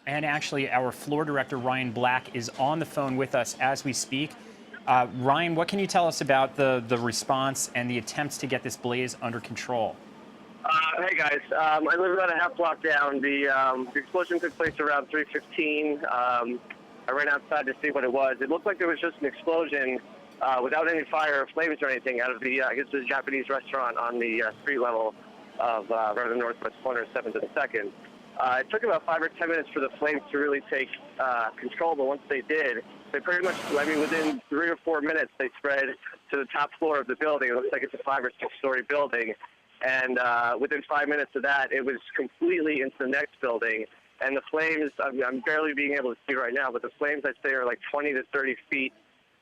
And actually, our floor director, Ryan Black, is on the phone with us as we speak. Ryan, what can you tell us about the response and the attempts to get this blaze under control? Hey guys, I live about a half block down. The explosion took place around 3:15. I ran outside to see what it was. It looked like there was just an explosion without any fire or flames or anything out of the, I guess it was a Japanese restaurant on the street level of right on the northwest corner of 7th and 2nd. It took about 5 or 10 minutes for the flames to really take control, but once they did, they pretty much, I mean, within 3 or 4 minutes, they spread to the top floor of the building. It looks like it's a 5 or 6-story building. And within 5 minutes of that, it was completely into the next building. And the flames, I'm barely being able to see right now, but the flames, I'd say, are like 20 to 30 feet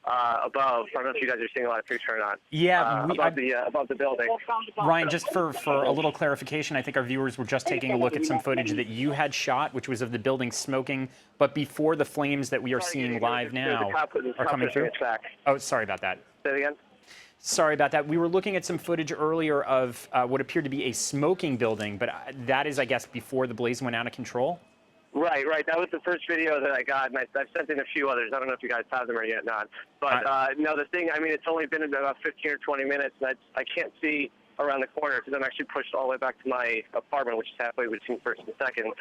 above. I don't know if you guys are seeing a lot of picture or not. Yeah, above the building. Ryan, just for a little clarification, I think our viewers were just taking a look at some footage that you had shot, which was of the building smoking, but before the flames that we are seeing live now are coming through. Oh, sorry about that. Say it again. Sorry about that. We were looking at some footage earlier of what appeared to be a smoking building, but that is, I guess, before the blaze went out of control? Right. That was the first video that I got, and I've sent in a few others. I don't know if you guys have them or yet not. But, no, the thing, I mean, it's only been about 15 or 20 minutes, and I can't see around the corner because I'm actually pushed all the way back to my apartment, which is halfway between 1st and 2nd.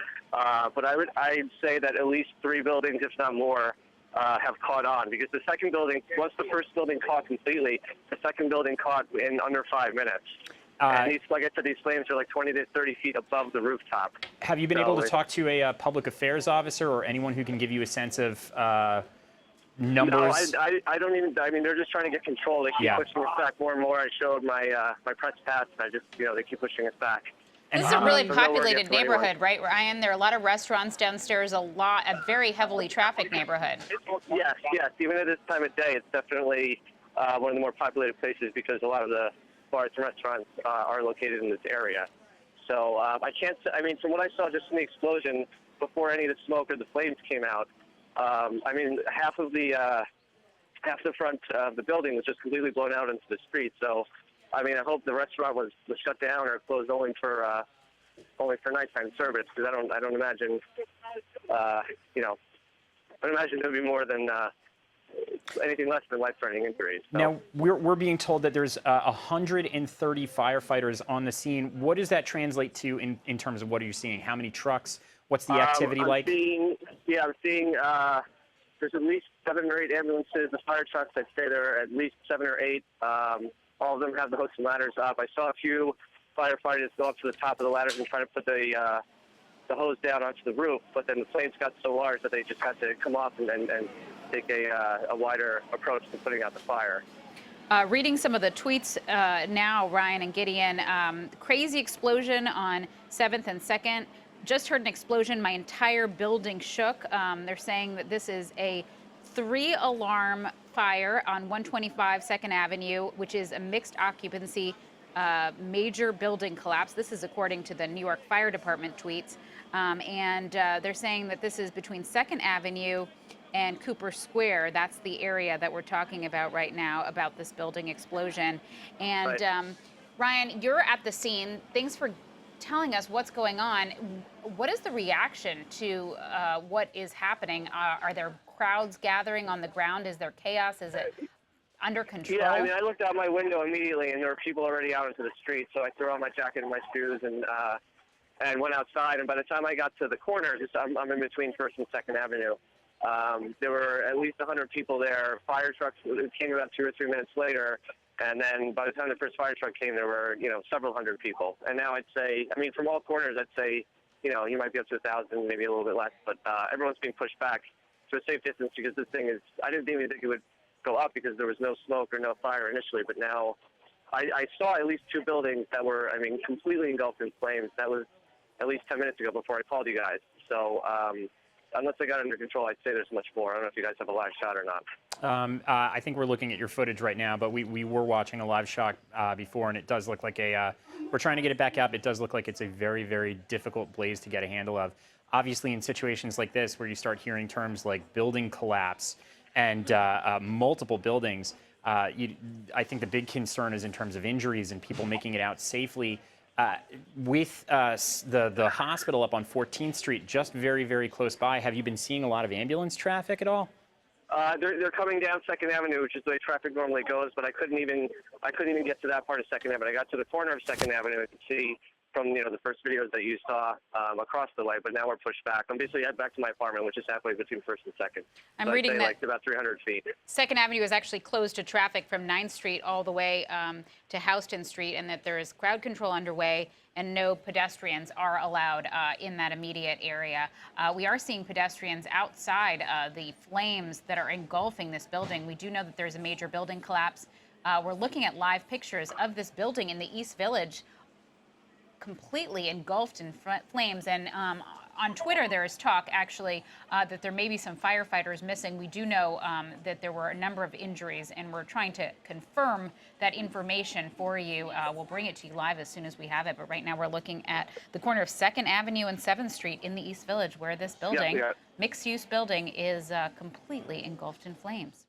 But I'd say that at least 3 buildings, if not more, have caught on, because the second building, once the first building caught completely, the second building caught in under 5 minutes. And these, like I said, these flames are like 20 to 30 feet above the rooftop. Have you been able to talk to a public affairs officer or anyone who can give you a sense of numbers? No, I don't even, I mean, they're just trying to get control. They keep pushing us back more and more. I showed my my press pass, and I just, they keep pushing us back. This is a really populated neighborhood, right, Ryan? There are a lot of restaurants downstairs, a very heavily trafficked neighborhood. Yes. Even at this time of day, it's definitely one of the more populated places because a lot of the bars and restaurants are located in this area. So I can't, I mean, from what I saw just in the explosion, before any of the smoke or the flames came out, I mean, half the front of the building was just completely blown out into the street. So, I mean, I hope the restaurant was shut down or closed only for nighttime service, because I don't imagine, I don't imagine there'll be more than anything less than life-threatening injuries. So. Now, we're being told that there's 130 firefighters on the scene. What does that translate to in terms of what are you seeing? How many trucks? What's the activity like? I'm seeing there's at least 7 or 8 ambulances. The fire trucks, I'd say there are at least 7 or 8. All of them have the hooks and ladders up. I saw a few firefighters go up to the top of the ladders and try to put the hose down onto the roof, but then the flames got so large that they just had to come off and take a wider approach to putting out the fire. Reading some of the tweets now, Ryan and Gideon, crazy explosion on 7th and 2nd. Just heard an explosion. My entire building shook. They're saying that this is a 3-alarm fire on 125 2nd Avenue, which is a mixed occupancy major building collapse. This is according to the New York Fire Department tweets. And they're saying that this is between 2nd Avenue and Cooper Square. That's the area that we're talking about right now, about this building explosion. And Ryan, you're at the scene. Thanks for telling us what's going on. What is the reaction to what is happening? Are there crowds gathering on the ground? Is there chaos? Is it under control? Yeah, I mean, I looked out my window immediately, and there were people already out into the street. So I threw on my jacket and my shoes and went outside. And by the time I got to the corner, I'm in between 1st and 2nd Avenue. There were at least 100 people there. Fire trucks came about 2 or 3 minutes later. And then by the time the first fire truck came, there were, several hundred people. And now I'd say, I mean, from all corners, I'd say, you might be up to 1,000, maybe a little bit less. But everyone's being pushed back to a safe distance because this thing is, I didn't even think it would go up because there was no smoke or no fire initially. But now I saw at least 2 buildings that were, I mean, completely engulfed in flames. That was at least 10 minutes ago before I called you guys. So unless I got it under control, I'd say there's much more. I don't know if you guys have a live shot or not. I think we're looking at your footage right now, but we were watching a live shot before, and it does look like we're trying to get it back up. It does look like it's a very, very difficult blaze to get a handle of. Obviously, in situations like this, where you start hearing terms like building collapse and multiple buildings, I think the big concern is in terms of injuries and people making it out safely. With the hospital up on 14th Street, just very, very close by, have you been seeing a lot of ambulance traffic at all? They're coming down Second Avenue, which is the way traffic normally goes, but I couldn't even get to that part of Second Avenue. I got to the corner of Second Avenue. I could see from the first videos that you saw across the light, but now we're pushed back. I'm basically head back to my apartment, which is halfway between First and Second. I'm so reading I'd say, that like about 300 feet. Second Avenue is actually closed to traffic from 9th Street all the way to Houston Street, and that there is crowd control underway and no pedestrians are allowed in that immediate area. We are seeing pedestrians outside the flames that are engulfing this building. We do know that there's a major building collapse. We're looking at live pictures of this building in the East Village, completely engulfed in flames. And on Twitter, there is talk actually that there may be some firefighters missing. We do know that there were a number of injuries, and we're trying to confirm that information for you. We'll bring it to you live as soon as we have it. But right now, we're looking at the corner of 2nd Avenue and 7th Street in the East Village, where this building, mixed-use building, is completely engulfed in flames.